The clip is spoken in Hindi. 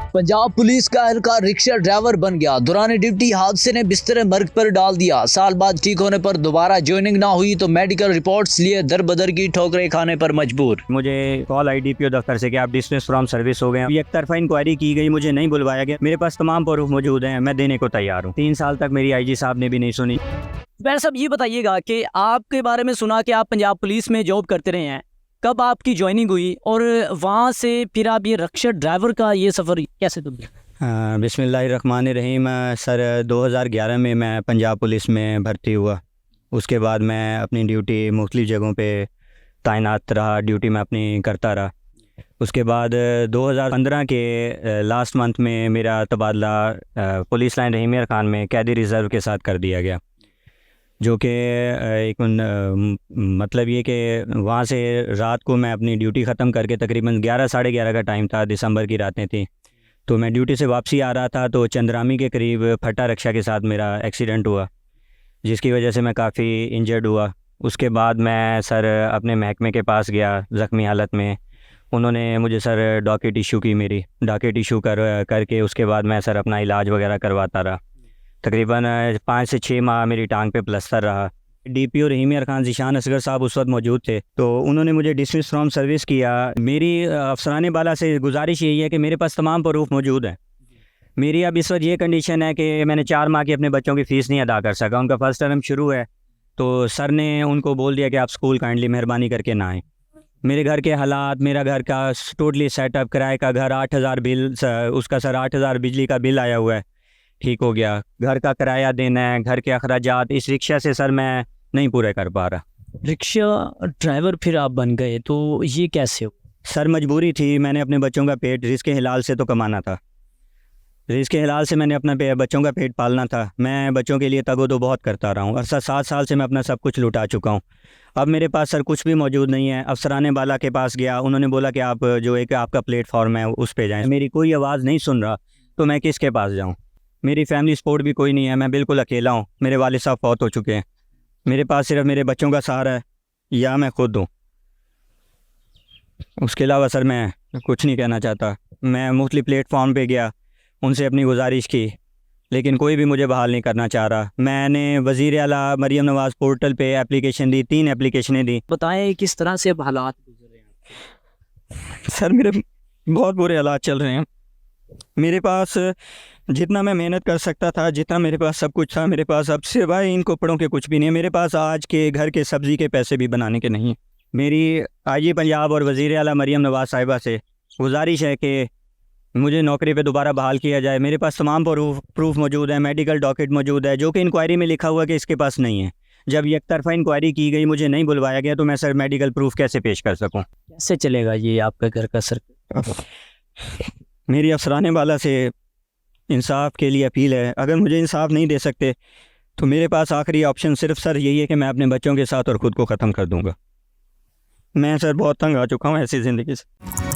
पंजाब पुलिस का एहलकार रिक्शा ड्राइवर बन गया। दौरान ड्यूटी हादसे ने बिस्तर मर्ग पर डाल दिया। साल बाद ठीक होने पर दोबारा ज्वाइनिंग ना हुई तो मेडिकल रिपोर्ट्स लिए दर बदर की ठोकरें खाने पर मजबूर। मुझे कॉल आई DPO दफ्तर से कि आप डिसमिस फ्रॉम सर्विस हो गए। एक तरफा इंक्वायरी की गई, मुझे नहीं बुलवाया गया। मेरे पास तमाम प्रूफ मौजूद हैं, मैं देने को तैयार हूँ। 3 साल तक मेरी IG साहब ने भी नहीं सुनी। वैसे सब ये बताइएगा कि आपके बारे में सुना कि आप पंजाब पुलिस में जॉब करते रहे हैं, कब आपकी ज्वाइनिंग हुई और वहाँ से फिर आप ये रिक्शा ड्राइवर का ये सफ़र कैसे तुम? बिस्मिल्लाहिर्रहमानिर्रहीम। सर 2011 में मैं पंजाब पुलिस में भर्ती हुआ। उसके बाद मैं अपनी ड्यूटी मुख्तलिफ़ जगहों पे तैनात रहा, ड्यूटी में अपनी करता रहा। उसके बाद 2015 के लास्ट मंथ में मेरा तबादला पुलिस लाइन रहीमिया खान में कैदी रिज़र्व के साथ कर दिया गया, जो कि एक मतलब ये कि वहाँ से रात को मैं अपनी ड्यूटी ख़त्म करके तकरीबन 11 साढ़े 11 का टाइम था, दिसंबर की रातें थी, तो मैं ड्यूटी से वापसी आ रहा था तो चंद्रामी के करीब फटा रिक्शा के साथ मेरा एक्सीडेंट हुआ, जिसकी वजह से मैं काफ़ी इंजर्ड हुआ। उसके बाद मैं सर अपने महकमे के पास गया ज़ख्मी हालत में। उन्होंने मुझे सर डॉकेट इशू की, मेरी डॉकेट इशू करके उसके बाद मैं सर अपना इलाज वगैरह करवाता रहा। तकरीबन 5 से 6 माह मेरी टांग पे प्लस्तर रहा। DPO रहीमिया खान ज़ीशान असगर साहब उस वक्त मौजूद थे, तो उन्होंने मुझे डिसमिस फ्रॉम सर्विस किया। मेरी अफसरान बाला से गुजारिश यही है कि मेरे पास तमाम प्रूफ मौजूद हैं। मेरी अब इस वक्त ये कंडीशन है कि मैंने 4 माह की अपने बच्चों की फ़ीस नहीं अदा कर सका। उनका फ़र्स्ट टर्म शुरू है, तो सर ने उनको बोल दिया कि आप स्कूल काइंडली मेहरबानी करके ना आएँ। मेरे घर के हालात, मेरा घर का टोटली सेटअप, किराए का घर 8,000 बिल, उसका सर 8,000 बिजली का बिल आया हुआ है, ठीक हो गया। घर का किराया देना है, घर के अखराजात इस रिक्शा से सर मैं नहीं पूरे कर पा रहा। रिक्शा ड्राइवर फिर आप बन गए, तो ये कैसे हो? सर मजबूरी थी, मैंने अपने बच्चों का पेट रिज़्क़ हलाल से तो कमाना था। रिज़्क़ हलाल से मैंने अपना बच्चों का पेट पालना था। मैं बच्चों के लिए तगो तो बहुत करता रहा हूँ और सर 7 साल से मैं अपना सब कुछ लुटा चुका हूँ। अब मेरे पास सर कुछ भी मौजूद नहीं है। अफसरान बाला के पास गया, उन्होंने बोला कि आप जो एक आपका प्लेटफॉर्म है उस पर जाएँ। मेरी कोई आवाज़ नहीं सुन रहा तो मैं किसके पास जाऊँ? मेरी फैमिली सपोर्ट भी कोई नहीं है, मैं बिल्कुल अकेला हूँ। मेरे वालिद साहब फौत हो चुके हैं। मेरे पास सिर्फ मेरे बच्चों का सहारा है या मैं खुद हूँ। उसके अलावा सर मैं कुछ नहीं कहना चाहता। मैं मुख्तलिफ प्लेटफॉर्म पे गया, उनसे अपनी गुजारिश की, लेकिन कोई भी मुझे बहाल नहीं करना चाह रहा। मैंने वज़ीर आला मरीम नवाज़ पोर्टल पे एप्लीकेशन दी, 3 एप्लीकेशनें दी। बताएं किस तरह से अब हालात गुजर रहे हैं? सर मेरे बहुत बुरे हालात चल रहे हैं। मेरे पास जितना मैं मेहनत कर सकता था, जितना मेरे पास सब कुछ था, मेरे पास अब सिवाय इन कपड़ों के कुछ भी नहीं है। मेरे पास आज के घर के सब्ज़ी के पैसे भी बनाने के नहीं। मेरी IG पंजाब और वज़ीर आला मरीम नवाज़ साहिबा से गुजारिश है कि मुझे नौकरी पे दोबारा बहाल किया जाए। मेरे पास तमाम प्रूफ मौजूद है, मेडिकल डॉकेट मौजूद है, जो कि इंक्वायरी में लिखा हुआ कि इसके पास नहीं है। जब एक तरफा इंक्वायरी की गई, मुझे नहीं बुलवाया गया, तो मैं सर मेडिकल प्रूफ कैसे पेश कर सकूँ? कैसे चलेगा ये आपका घर का सर? मेरी अफसरान बाला से इंसाफ के लिए अपील है। अगर मुझे इंसाफ नहीं दे सकते तो मेरे पास आखिरी ऑप्शन सिर्फ सर यही है कि मैं अपने बच्चों के साथ और ख़ुद को ख़त्म कर दूंगा। मैं सर बहुत तंग आ चुका हूँ ऐसी ज़िंदगी से।